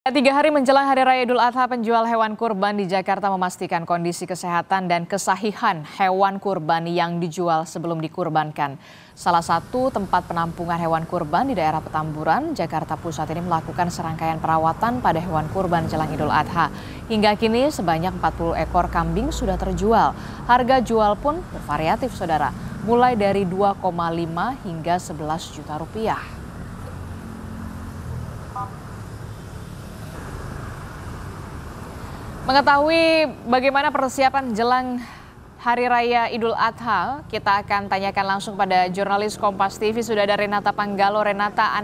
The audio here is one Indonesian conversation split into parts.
3 hari menjelang Hari Raya Idul Adha, penjual hewan kurban di Jakarta memastikan kondisi kesehatan dan kesahihan hewan kurban yang dijual sebelum dikurbankan. Salah satu tempat penampungan hewan kurban di daerah Petamburan, Jakarta Pusat ini melakukan serangkaian perawatan pada hewan kurban jelang Idul Adha. Hingga kini sebanyak 40 ekor kambing sudah terjual. Harga jual pun bervariatif, saudara, mulai dari 2,5 hingga 11 juta rupiah. Mengetahui bagaimana persiapan jelang Hari Raya Idul Adha, kita akan tanyakan langsung pada jurnalis Kompas TV. Sudah ada Renata Panggalo. Renata,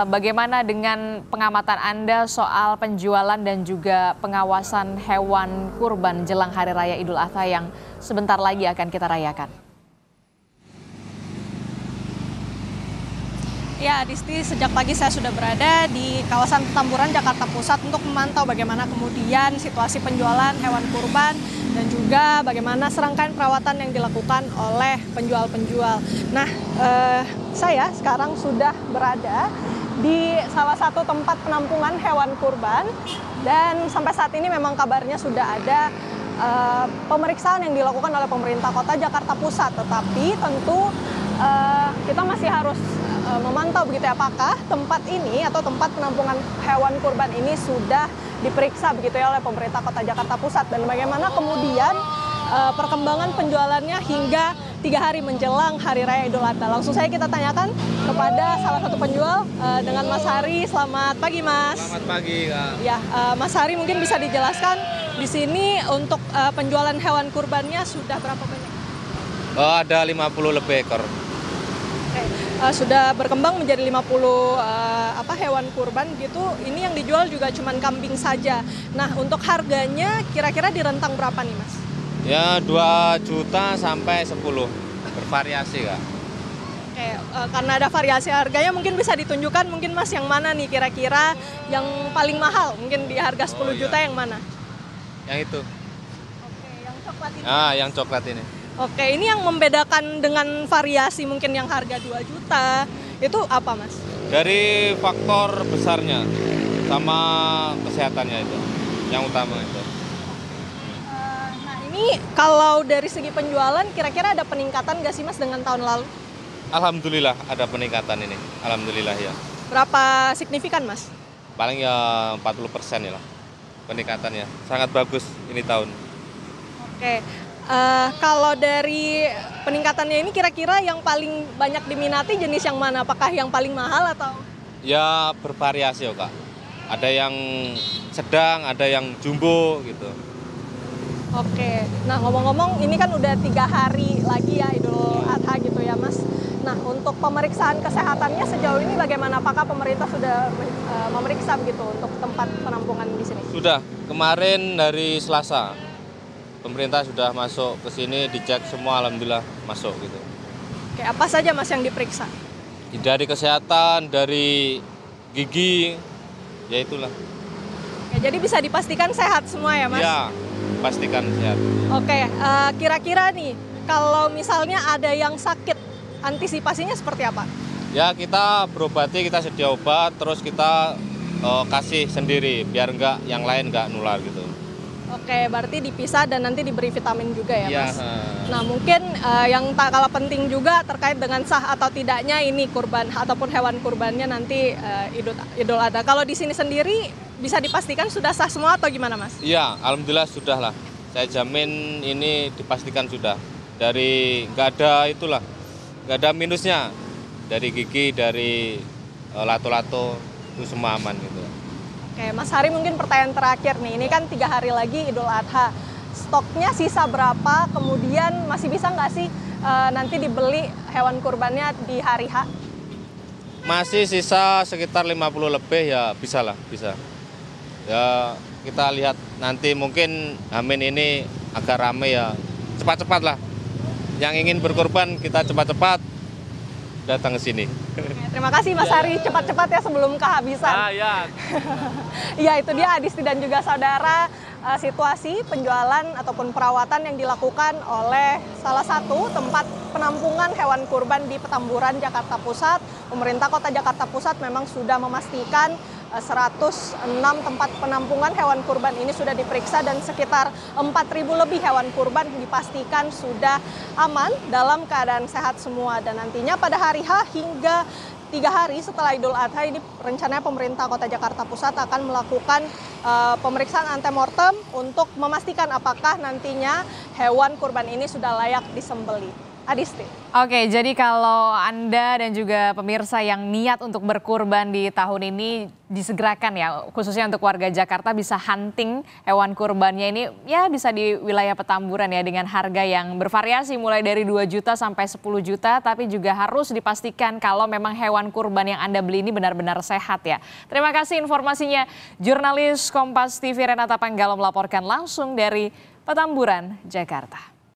bagaimana dengan pengamatan Anda soal penjualan dan juga pengawasan hewan kurban jelang Hari Raya Idul Adha yang sebentar lagi akan kita rayakan? Ya, Adisti, sejak pagi saya sudah berada di kawasan Petamburan, Jakarta Pusat untuk memantau bagaimana kemudian situasi penjualan hewan kurban dan juga bagaimana serangkaian perawatan yang dilakukan oleh penjual-penjual. Nah, saya sekarang sudah berada di salah satu tempat penampungan hewan kurban dan sampai saat ini memang kabarnya sudah ada pemeriksaan yang dilakukan oleh pemerintah kota Jakarta Pusat, tetapi tentu kita masih harus memantau begitu ya, apakah tempat ini atau tempat penampungan hewan kurban ini sudah diperiksa begitu ya oleh pemerintah kota Jakarta Pusat dan bagaimana kemudian perkembangan penjualannya hingga 3 hari menjelang Hari Raya Idul Adha. Langsung saya kita tanyakan kepada salah satu penjual dengan Mas Hari. Selamat pagi, Mas. Selamat pagi, Kak. Ya, Mas Hari mungkin bisa dijelaskan di sini untuk penjualan hewan kurbannya sudah berapa banyak? Ada 50 lebih ekor. Oke, sudah berkembang menjadi 50 hewan kurban gitu. Ini yang dijual juga cuman kambing saja. Nah, untuk harganya kira-kira di rentang berapa nih, Mas? Ya 2 juta sampai 10. Bervariasi, Kak. Oke, karena ada variasi harganya mungkin bisa ditunjukkan mungkin Mas yang mana nih kira-kira yang paling mahal? Mungkin di harga 10 juta yang mana? Yang itu. Oke, yang coklat ini. Yang coklat ini. Oke, ini yang membedakan dengan variasi mungkin yang harga 2 juta, itu apa, Mas? Dari faktor besarnya sama kesehatannya itu, yang utama itu. Nah, ini kalau dari segi penjualan kira-kira ada peningkatan nggak sih, Mas, dengan tahun lalu? Alhamdulillah ada peningkatan ini, alhamdulillah ya. Berapa signifikan, Mas? Paling ya 40% ya lah peningkatannya, sangat bagus ini tahun. Oke. Kalau dari peningkatannya ini kira-kira yang paling banyak diminati jenis yang mana? Apakah yang paling mahal atau? Ya bervariasi ya, Kak. Ada yang sedang, ada yang jumbo gitu. Oke, nah ngomong-ngomong ini kan udah 3 hari lagi ya Idul Adha gitu ya, Mas. Nah, untuk pemeriksaan kesehatannya sejauh ini bagaimana? Apakah pemerintah sudah memeriksa begitu untuk tempat penampungan di sini? Sudah, kemarin dari Selasa. Pemerintah sudah masuk ke sini, dicek semua, alhamdulillah masuk gitu. Oke, apa saja, Mas, yang diperiksa? Dari kesehatan, dari gigi, ya itulah. Oke, jadi bisa dipastikan sehat semua ya, Mas? Ya, pastikan sehat. Oke, kira-kira nih, kalau misalnya ada yang sakit, antisipasinya seperti apa? Ya, kita berobati, kita sedia obat, terus kita kasih sendiri, biar yang lain nggak nular gitu. Oke, berarti dipisah dan nanti diberi vitamin juga ya, Mas? Ya. Nah, mungkin yang tak kalah penting juga terkait dengan sah atau tidaknya ini kurban ataupun hewan kurbannya nanti Idul Adha. Kalau di sini sendiri bisa dipastikan sudah sah semua atau gimana, Mas? Iya, alhamdulillah sudah lah. Saya jamin ini dipastikan sudah. Dari nggak ada minusnya. Dari gigi, dari lato-lato itu semua aman gitu. Oke, Mas Hari, mungkin pertanyaan terakhir nih. Ini kan 3 hari lagi Idul Adha. Stoknya sisa berapa? Kemudian masih bisa nggak sih nanti dibeli hewan kurbannya di hari H? Masih sisa sekitar 50 lebih ya, bisa lah, bisa. Ya kita lihat nanti, mungkin Amin ini agak rame ya, cepat-cepat lah. Yang ingin berkorban kita cepat-cepat datang ke sini. Terima kasih, Mas Hari, cepat-cepat ya sebelum kehabisan. Ya. Ya, itu dia Adisti dan juga saudara, situasi penjualan ataupun perawatan yang dilakukan oleh salah satu tempat penampungan hewan kurban di Petamburan, Jakarta Pusat. Pemerintah Kota Jakarta Pusat memang sudah memastikan 106 tempat penampungan hewan kurban ini sudah diperiksa dan sekitar 4.000 lebih hewan kurban dipastikan sudah aman dalam keadaan sehat semua. Dan nantinya pada hari H hingga 3 hari setelah Idul Adha ini rencananya pemerintah Kota Jakarta Pusat akan melakukan pemeriksaan antemortem untuk memastikan apakah nantinya hewan kurban ini sudah layak disembelih. Adisti. Oke, jadi kalau Anda dan juga pemirsa yang niat untuk berkurban di tahun ini disegerakan ya, khususnya untuk warga Jakarta bisa hunting hewan kurbannya ini ya bisa di wilayah Petamburan ya dengan harga yang bervariasi mulai dari 2 juta sampai 10 juta, tapi juga harus dipastikan kalau memang hewan kurban yang Anda beli ini benar-benar sehat ya. Terima kasih informasinya. Jurnalis Kompas TV Renata Panggalo melaporkan langsung dari Petamburan, Jakarta.